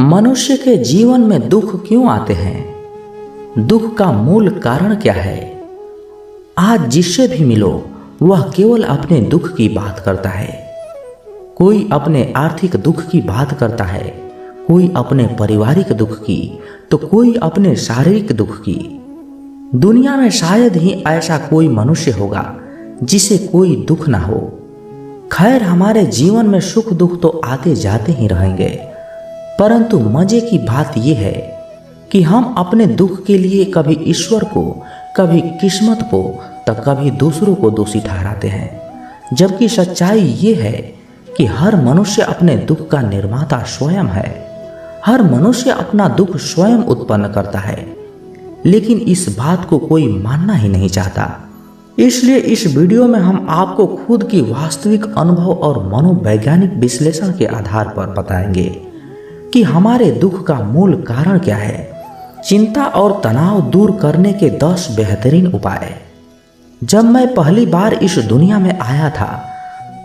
मनुष्य के जीवन में दुख क्यों आते हैं? दुख का मूल कारण क्या है? आज जिससे भी मिलो वह केवल अपने दुख की बात करता है। कोई अपने आर्थिक दुख की बात करता है, कोई अपने पारिवारिक दुख की, तो कोई अपने शारीरिक दुख की। दुनिया में शायद ही ऐसा कोई मनुष्य होगा जिसे कोई दुख ना हो। खैर, हमारे जीवन में सुख दुख तो आते जाते ही रहेंगे, परंतु मजे की बात यह है कि हम अपने दुख के लिए कभी ईश्वर को, कभी किस्मत को, तो कभी दूसरों को दोषी ठहराते हैं। जबकि सच्चाई ये है कि हर मनुष्य अपने दुख का निर्माता स्वयं है। हर मनुष्य अपना दुख स्वयं उत्पन्न करता है, लेकिन इस बात को कोई मानना ही नहीं चाहता। इसलिए इस वीडियो में हम आपको खुद की वास्तविक अनुभव और मनोवैज्ञानिक विश्लेषण के आधार पर बताएंगे कि हमारे दुख का मूल कारण क्या है। चिंता और तनाव दूर करने के 10 बेहतरीन उपाय। जब मैं पहली बार इस दुनिया में आया था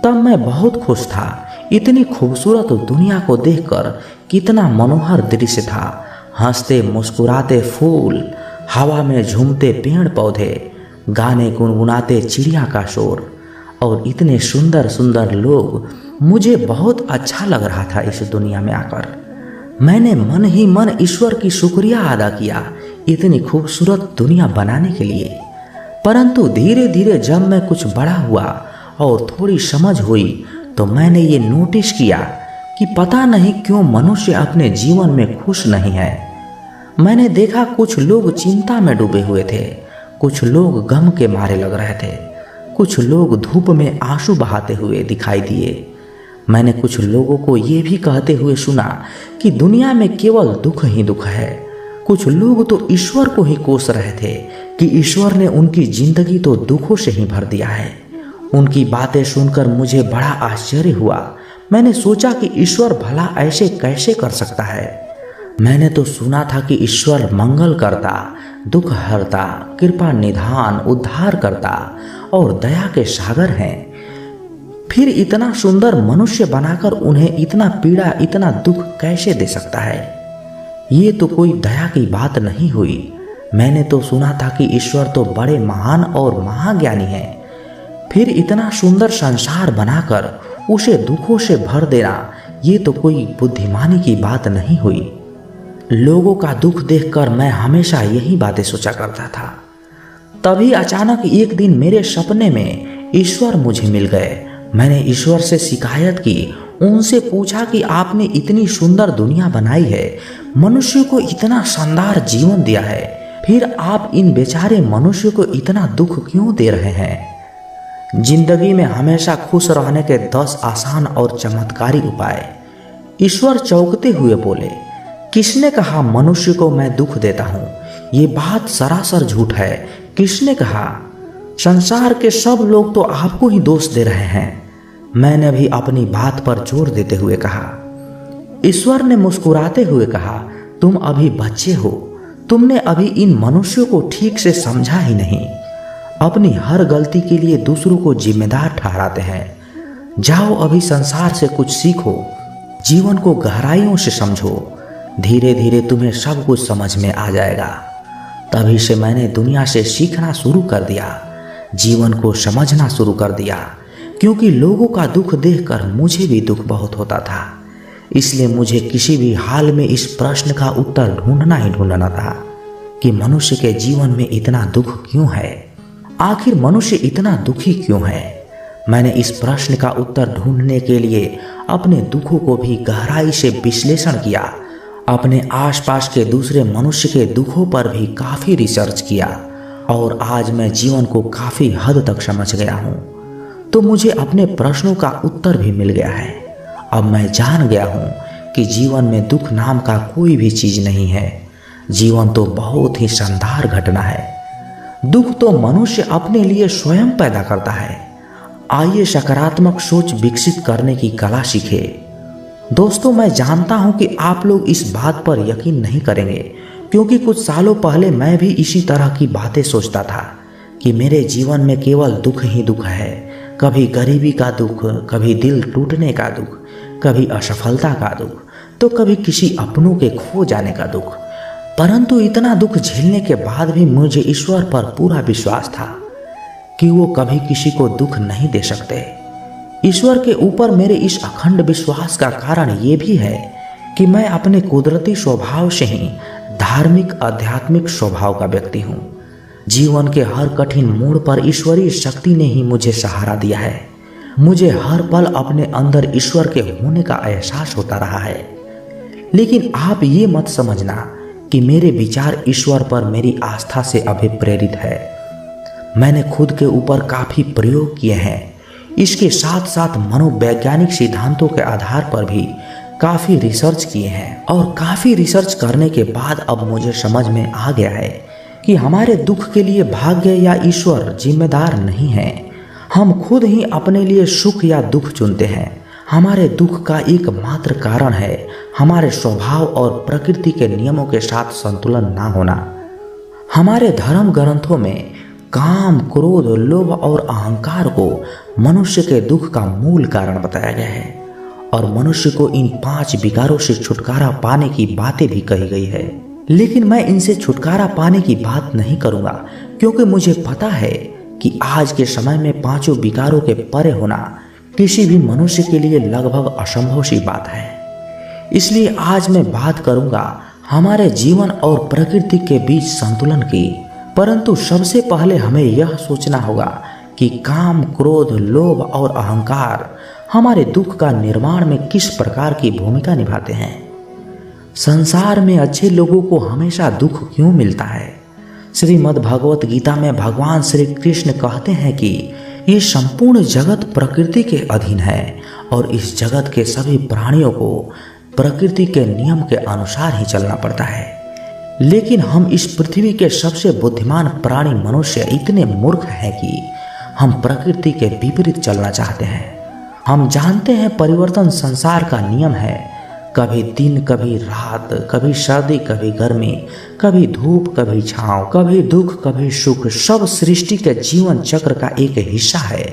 तब मैं बहुत खुश था। इतनी खूबसूरत दुनिया को देखकर कितना मनोहर दृश्य था। हंसते मुस्कुराते फूल, हवा में झूमते पेड़ पौधे, गाने गुनगुनाते चिड़िया का शोर और इतने सुंदर सुंदर लोग। मुझे बहुत अच्छा लग रहा था इस दुनिया में आकर। मैंने मन ही मन ईश्वर की शुक्रिया अदा किया इतनी खूबसूरत दुनिया बनाने के लिए। परंतु धीरे धीरे जब मैं कुछ बड़ा हुआ और थोड़ी समझ हुई तो मैंने ये नोटिस किया कि पता नहीं क्यों मनुष्य अपने जीवन में खुश नहीं है। मैंने देखा कुछ लोग चिंता में डूबे हुए थे, कुछ लोग गम के मारे लग रहे थे, कुछ लोग धूप में आंसू बहाते हुए दिखाई दिए। मैंने कुछ लोगों को ये भी कहते हुए सुना कि दुनिया में केवल दुख ही दुख है। कुछ लोग तो ईश्वर को ही कोस रहे थे कि ईश्वर ने उनकी जिंदगी तो दुखों से ही भर दिया है। उनकी बातें सुनकर मुझे बड़ा आश्चर्य हुआ। मैंने सोचा कि ईश्वर भला ऐसे कैसे कर सकता है। मैंने तो सुना था कि ईश्वर मंगल करता, दुख हरता, कृपा निधान, उद्धार करता और दया के सागर हैं। फिर इतना सुंदर मनुष्य बनाकर उन्हें इतना पीड़ा, इतना दुख कैसे दे सकता है? ये तो कोई दया की बात नहीं हुई। मैंने तो सुना था कि ईश्वर तो बड़े महान और महाज्ञानी हैं। फिर इतना सुंदर संसार बनाकर उसे दुखों से भर देना, ये तो कोई बुद्धिमानी की बात नहीं हुई। लोगों का दुख देखकर मैं हमेशा यही बातें सोचा करता था। तभी अचानक एक दिन मेरे सपने में ईश्वर मुझे मिल गए। मैंने ईश्वर से शिकायत की, उनसे पूछा कि आपने इतनी सुंदर दुनिया बनाई है, मनुष्य को इतना शानदार जीवन दिया है, फिर आप इन बेचारे मनुष्य को इतना दुख क्यों दे रहे हैं? जिंदगी में हमेशा खुश रहने के 10 आसान और चमत्कारी उपाय। ईश्वर चौंकते हुए बोले, किसने कहा मनुष्य को मैं दुख देता हूँ? ये बात सरासर झूठ है। किसने कहा? संसार के सब लोग तो आपको ही दोष दे रहे हैं। मैंने भी अपनी बात पर जोर देते हुए कहा। ईश्वर ने मुस्कुराते हुए कहा, तुम अभी बच्चे हो, तुमने अभी इन मनुष्यों को ठीक से समझा ही नहीं। अपनी हर गलती के लिए दूसरों को जिम्मेदार ठहराते हैं। जाओ अभी संसार से कुछ सीखो, जीवन को गहराइयों से समझो। धीरे धीरे तुम्हें सब कुछ समझ में आ जाएगा। तभी से मैंने दुनिया से सीखना शुरू कर दिया, जीवन को समझना शुरू कर दिया, क्योंकि लोगों का दुख देखकर मुझे भी दुख बहुत होता था। इसलिए मुझे किसी भी हाल में इस प्रश्न का उत्तर ढूंढना ही ढूंढना था कि मनुष्य के जीवन में इतना दुख क्यों है? आखिर मनुष्य इतना दुखी क्यों है? मैंने इस प्रश्न का उत्तर ढूंढने के लिए अपने दुखों को भी गहराई से विश्लेषण किया। अपने आसपास के दूसरे मनुष्य के दुखों पर भी काफ़ी रिसर्च किया और आज मैं जीवन को काफ़ी हद तक समझ गया हूँ। तो मुझे अपने प्रश्नों का उत्तर भी मिल गया है। अब मैं जान गया हूँ कि जीवन में दुख नाम का कोई भी चीज़ नहीं है। जीवन तो बहुत ही शानदार घटना है। दुख तो मनुष्य अपने लिए स्वयं पैदा करता है। आइए सकारात्मक सोच विकसित करने की कला सीखे। दोस्तों, मैं जानता हूं कि आप लोग इस बात पर यकीन नहीं करेंगे, क्योंकि कुछ सालों पहले मैं भी इसी तरह की बातें सोचता था कि मेरे जीवन में केवल दुख ही दुख है। कभी गरीबी का दुख, कभी दिल टूटने का दुख, कभी असफलता का दुख, तो कभी किसी अपनों के खो जाने का दुख। परंतु इतना दुख झेलने के बाद भी मुझे ईश्वर पर पूरा विश्वास था कि वो कभी किसी को दुख नहीं दे सकते। ईश्वर के ऊपर मेरे इस अखंड विश्वास का कारण ये भी है कि मैं अपने कुदरती स्वभाव से ही धार्मिक आध्यात्मिक स्वभाव का व्यक्ति हूँ। जीवन के हर कठिन मोड़ पर ईश्वरीय शक्ति ने ही मुझे सहारा दिया है। मुझे हर पल अपने अंदर ईश्वर के होने का एहसास होता रहा है। लेकिन आप ये मत समझना कि मेरे विचार ईश्वर पर मेरी आस्था से अभिप्रेरित है। मैंने खुद के ऊपर काफी प्रयोग किए हैं। इसके साथ साथ मनोवैज्ञानिक सिद्धांतों के आधार पर भी काफी रिसर्च किए हैं और काफी रिसर्च करने के बाद अब मुझे समझ में आ गया है कि हमारे दुख के लिए भाग्य या ईश्वर जिम्मेदार नहीं है। हम खुद ही अपने लिए सुख या दुख चुनते हैं। हमारे दुख का एकमात्र कारण है हमारे स्वभाव और प्रकृति के नियमों के साथ संतुलन ना होना। हमारे धर्म ग्रंथों में काम, क्रोध, लोभ और अहंकार को मनुष्य के दुख का मूल कारण बताया गया है और मनुष्य को इन 5 विकारों से छुटकारा पाने की बातें भी कही गई है। लेकिन मैं इनसे छुटकारा पाने की बात नहीं करूंगा, क्योंकि मुझे पता है कि आज के समय में 5 विकारों के परे होना किसी भी मनुष्य के लिए लगभग असंभव सी बात है। इसलिए आज मैं बात करूंगा हमारे जीवन और प्रकृति के बीच संतुलन की। परंतु सबसे पहले हमें यह सोचना होगा कि काम, क्रोध, लोभ और अहंकार हमारे दुख का निर्माण में किस प्रकार की भूमिका निभाते हैं। संसार में अच्छे लोगों को हमेशा दुख क्यों मिलता है? श्रीमद् भगवत गीता में भगवान श्री कृष्ण कहते हैं कि ये संपूर्ण जगत प्रकृति के अधीन है और इस जगत के सभी प्राणियों को प्रकृति के नियम के अनुसार ही चलना पड़ता है। लेकिन हम इस पृथ्वी के सबसे बुद्धिमान प्राणी मनुष्य इतने मूर्ख हैं कि हम प्रकृति के विपरीत चलना चाहते हैं। हम जानते हैं परिवर्तन संसार का नियम है। कभी दिन, कभी रात, कभी सर्दी, कभी गर्मी, कभी धूप, कभी छांव, कभी दुख, कभी सुख, सब सृष्टि के जीवन चक्र का एक हिस्सा है।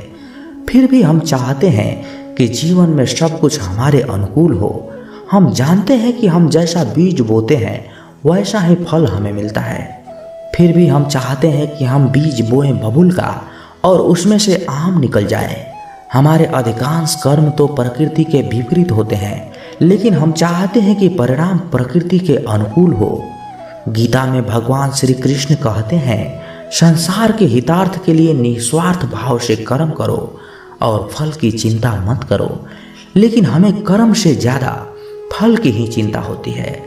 फिर भी हम चाहते हैं कि जीवन में सब कुछ हमारे अनुकूल हो। हम जानते हैं कि हम जैसा बीज बोते हैं वैसा ही फल हमें मिलता है। फिर भी हम चाहते हैं कि हम बीज बोएं बबूल का और उसमें से आम निकल जाए। हमारे अधिकांश कर्म तो प्रकृति के विपरीत होते हैं, लेकिन हम चाहते हैं कि परिणाम प्रकृति के अनुकूल हो। गीता में भगवान श्री कृष्ण कहते हैं, संसार के हितार्थ के लिए निस्वार्थ भाव से कर्म करो और फल की चिंता मत करो। लेकिन हमें कर्म से ज्यादा फल की ही चिंता होती है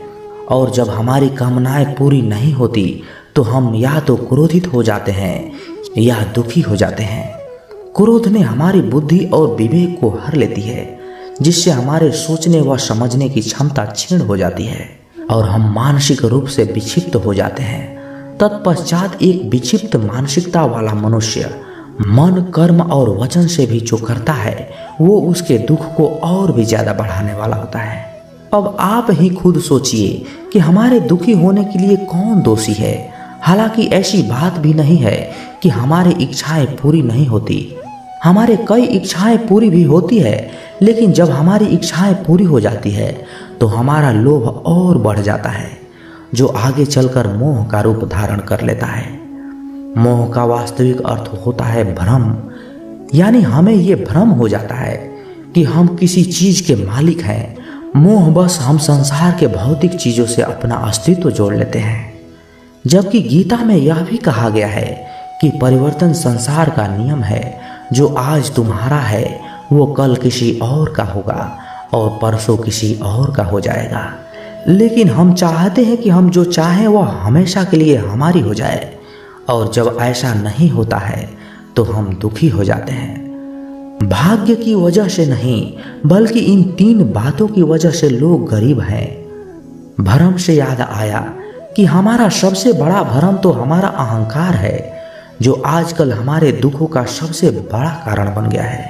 और जब हमारी कामनाएं पूरी नहीं होती तो हम या तो क्रोधित हो जाते हैं या दुखी हो जाते हैं। क्रोध ने हमारी बुद्धि और विवेक को हर लेती है, जिससे हमारे सोचने व समझने की क्षमता क्षीण हो जाती है और हम मानसिक रूप से विक्षिप्त हो जाते हैं। तत्पश्चात एक विक्षिप्त मानसिकता वाला मनुष्य मन, कर्म और वचन से भी जो करता है वो उसके दुख को और भी ज्यादा बढ़ाने वाला होता है। अब आप ही खुद सोचिए कि हमारे दुखी होने के लिए कौन दोषी है। हालांकि ऐसी बात भी नहीं है कि हमारी इच्छाएं पूरी नहीं होती। हमारे कई इच्छाएं पूरी भी होती है, लेकिन जब हमारी इच्छाएं पूरी हो जाती है तो हमारा लोभ और बढ़ जाता है, जो आगे चलकर मोह का रूप धारण कर लेता है। मोह का वास्तविक अर्थ होता है भ्रम, यानी हमें ये भ्रम हो जाता है कि हम किसी चीज के मालिक हैं। मोह बस हम संसार के भौतिक चीजों से अपना अस्तित्व जोड़ लेते हैं, जबकि गीता में यह भी कहा गया है कि परिवर्तन संसार का नियम है। जो आज तुम्हारा है वो कल किसी और का होगा और परसों किसी और का हो जाएगा। लेकिन हम चाहते हैं कि हम जो चाहें वह हमेशा के लिए हमारी हो जाए, और जब ऐसा नहीं होता है तो हम दुखी हो जाते हैं। भाग्य की वजह से नहीं, बल्कि इन 3 बातों की वजह से लोग गरीब हैं। भ्रम से याद आया कि हमारा सबसे बड़ा भ्रम तो हमारा अहंकार है, जो आजकल हमारे दुखों का सबसे बड़ा कारण बन गया है।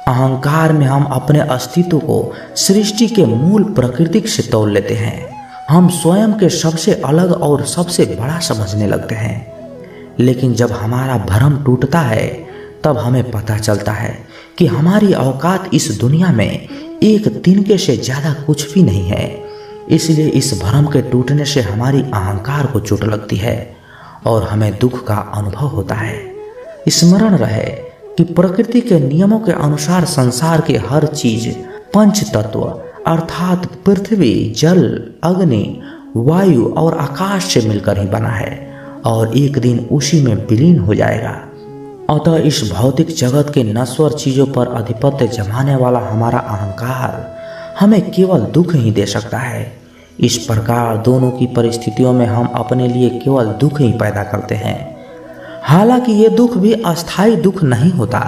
अहंकार में हम अपने अस्तित्व को सृष्टि के मूल प्रकृति से तोल लेते हैं। हम स्वयं के सबसे अलग और सबसे बड़ा समझने लगते हैं। लेकिन जब हमारा भ्रम टूटता है तब हमें पता चलता है कि हमारी औकात इस दुनिया में एक तिनके से ज़्यादा कुछ भी नहीं है। इसलिए इस भ्रम के टूटने से हमारी अहंकार को चोट लगती है और हमें दुख का अनुभव होता है। स्मरण रहे कि प्रकृति के नियमों के अनुसार संसार के हर चीज पंच तत्व अर्थात पृथ्वी, जल, अग्नि, वायु और आकाश से मिलकर ही बना है और एक दिन उसी में विलीन हो जाएगा। अतः इस भौतिक जगत के नश्वर चीजों पर अधिपत्य जमाने वाला हमारा अहंकार हमें केवल दुख ही दे सकता है। इस प्रकार दोनों की परिस्थितियों में हम अपने लिए केवल दुख ही पैदा करते हैं। हालांकि ये दुख भी अस्थायी दुख नहीं होता,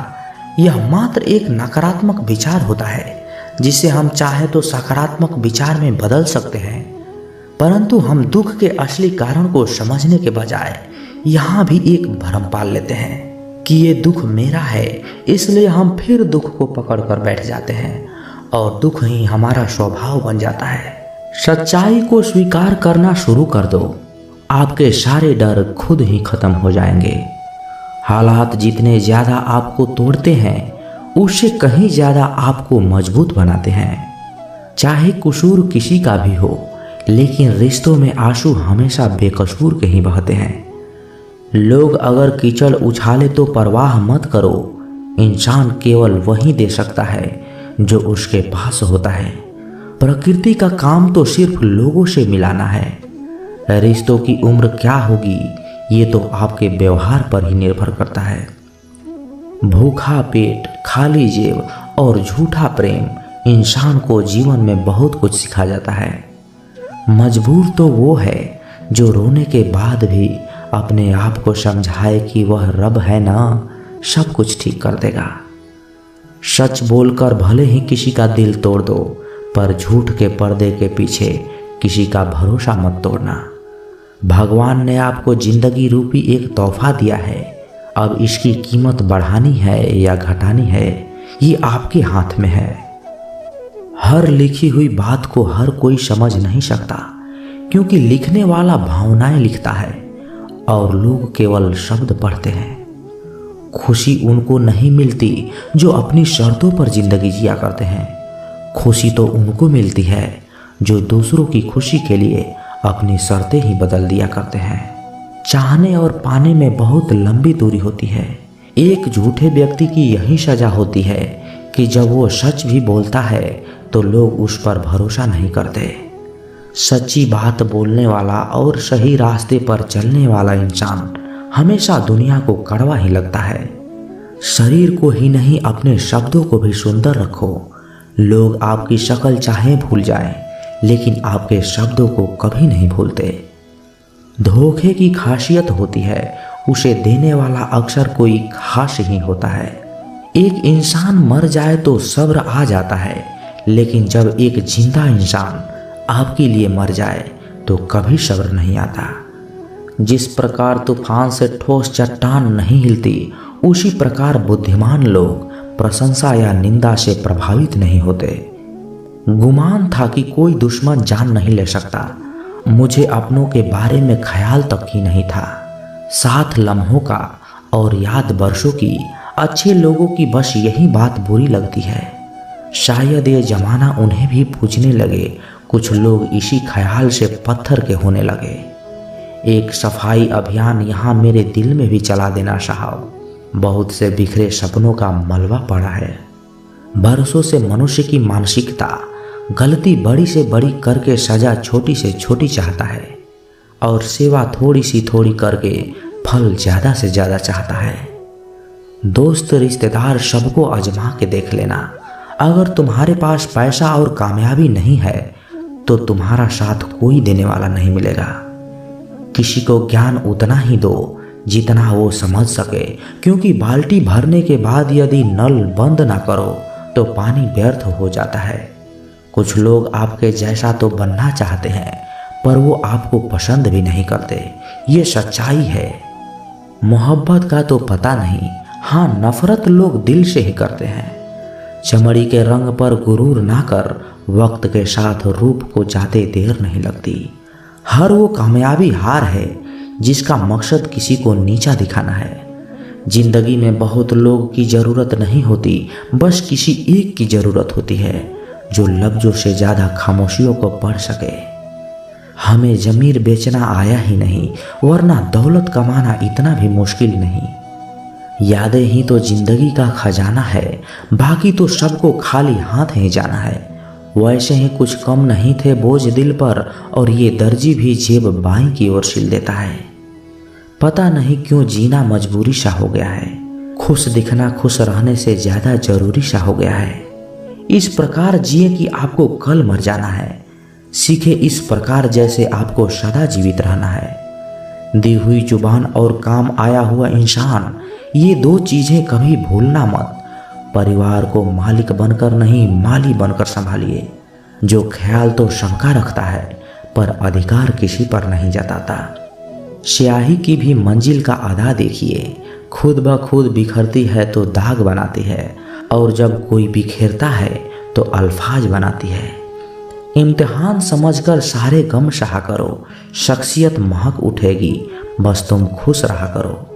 यह मात्र एक नकारात्मक विचार होता है जिसे हम चाहे तो सकारात्मक विचार में बदल सकते हैं। परंतु हम दुख के असली कारण को समझने के बजाय यहाँ भी एक भ्रम पाल लेते हैं कि ये दुख मेरा है, इसलिए हम फिर दुख को पकड़ कर बैठ जाते हैं और दुख ही हमारा स्वभाव बन जाता है। सच्चाई को स्वीकार करना शुरू कर दो, आपके सारे डर खुद ही खत्म हो जाएंगे। हालात जितने ज़्यादा आपको तोड़ते हैं उससे कहीं ज़्यादा आपको मजबूत बनाते हैं। चाहे कसूर किसी का भी हो, लेकिन रिश्तों में आंसू हमेशा बेकसूर के ही बहते हैं। लोग अगर कीचड़ उछाले तो परवाह मत करो, इंसान केवल वही दे सकता है जो उसके पास होता है। प्रकृति का काम तो सिर्फ लोगों से मिलाना है। रिश्तों की उम्र क्या होगी ये तो आपके व्यवहार पर ही निर्भर करता है। भूखा पेट, खाली जेब और झूठा प्रेम इंसान को जीवन में बहुत कुछ सिखा जाता है। मजबूर तो वो है जो रोने के बाद भी अपने आप को समझाए कि वह रब है ना, सब कुछ ठीक कर देगा। सच बोलकर भले ही किसी का दिल तोड़ दो, पर झूठ के पर्दे के पीछे किसी का भरोसा मत तोड़ना। भगवान ने आपको जिंदगी रूपी एक तोहफा दिया है, अब इसकी कीमत बढ़ानी है या घटानी है ये आपके हाथ में है। हर लिखी हुई बात को हर कोई समझ नहीं सकता, क्योंकि लिखने वाला भावनाएं लिखता है और लोग केवल शब्द पढ़ते हैं। खुशी उनको नहीं मिलती जो अपनी शर्तों पर जिंदगी जिया करते हैं। खुशी तो उनको मिलती है जो दूसरों की खुशी के लिए अपनी शर्तें ही बदल दिया करते हैं। चाहने और पाने में बहुत लंबी दूरी होती है। एक झूठे व्यक्ति की यही सजा होती है कि जब वो सच भी बोलता है तो लोग उस पर भरोसा नहीं करते। सच्ची बात बोलने वाला और सही रास्ते पर चलने वाला इंसान हमेशा दुनिया को कड़वा ही लगता है। शरीर को ही नहीं अपने शब्दों को भी सुंदर रखो। लोग आपकी शक्ल चाहे भूल जाएं, लेकिन आपके शब्दों को कभी नहीं भूलते। धोखे की खासियत होती है उसे देने वाला अक्सर कोई खास ही होता है। एक इंसान मर जाए तो सब्र आ जाता है, लेकिन जब एक जिंदा इंसान आपके लिए मर जाए तो कभी सब्र नहीं आता। जिस प्रकार तूफान से ठोस चट्टान नहीं हिलती, उसी प्रकार बुद्धिमान लोग प्रशंसा या निंदा से प्रभावित नहीं होते। गुमान था कि कोई दुश्मन जान नहीं ले सकता। मुझे अपनों के बारे में ख्याल तक ही नहीं था। साथ लम्हों का और याद वर्षों की, अच्छे लोगों की बस यही बात बुरी लगती है। शायद ये जमाना उन्हें भी पूछने लगे। कुछ लोग इसी ख्याल से पत्थर के होने लगे। एक सफाई अभियान यहाँ मेरे दिल में भी चला देना साहब। बहुत से बिखरे सपनों का मलबा पड़ा है। बरसों से मनुष्य की मानसिकता गलती बड़ी से बड़ी करके सजा छोटी से छोटी चाहता है और सेवा थोड़ी सी थोड़ी करके फल ज़्यादा से ज़्यादा चाहता है। दोस्त रिश्तेदार सबको आजमा के देख लेना। अगर तुम्हारे पास पैसा और कामयाबी नहीं है तो तुम्हारा साथ कोई देने वाला नहीं मिलेगा। किसी को ज्ञान उतना ही दो जितना वो समझ सके, क्योंकि बाल्टी भरने के बाद यदि नल बंद ना करो तो पानी व्यर्थ हो जाता है। कुछ लोग आपके जैसा तो बनना चाहते हैं, पर वो आपको पसंद भी नहीं करते। ये सच्चाई है। मोहब्बत का तो पता नहीं, हाँ नफरत लोग दिल से ही करते हैं। चमड़ी के रंग पर गुरूर ना कर, वक्त के साथ रूप को जाते देर नहीं लगती। हर वो कामयाबी हार है जिसका मकसद किसी को नीचा दिखाना है। जिंदगी में बहुत लोगों की ज़रूरत नहीं होती, बस किसी एक की ज़रूरत होती है जो लफ्ज़ों से ज़्यादा खामोशियों को पढ़ सके। हमें ज़मीर बेचना आया ही नहीं, वरना दौलत कमाना इतना भी मुश्किल नहीं। यादें ही तो जिंदगी का खजाना है, बाकी तो सबको खाली हाथ ही जाना है। वैसे ही कुछ कम नहीं थे बोझ दिल पर, और ये दर्जी भी जेब बाईं की ओर सिल देता है। पता नहीं क्यों जीना मजबूरी सा हो गया है, खुश दिखना खुश रहने से ज़्यादा जरूरी सा हो गया है। इस प्रकार जिए कि आपको कल मर जाना है, सीखे इस प्रकार जैसे आपको सदा जीवित रहना है। दी हुई जुबान और काम आया हुआ इंसान, ये दो चीज़ें कभी भूलना मत। परिवार को मालिक बनकर नहीं, माली बनकर संभालिए। जो ख्याल तो सबका रखता है, पर अधिकार किसी पर नहीं जताता। स्याही की भी मंजिल का अदा देखिए, खुद ब खुद बिखरती है तो दाग बनाती है, और जब कोई बिखेरता है तो अल्फाज बनाती है। इम्तिहान समझकर सारे गम सहा करो, शख्सियत महक उठेगी, बस तुम खुश रहा करो।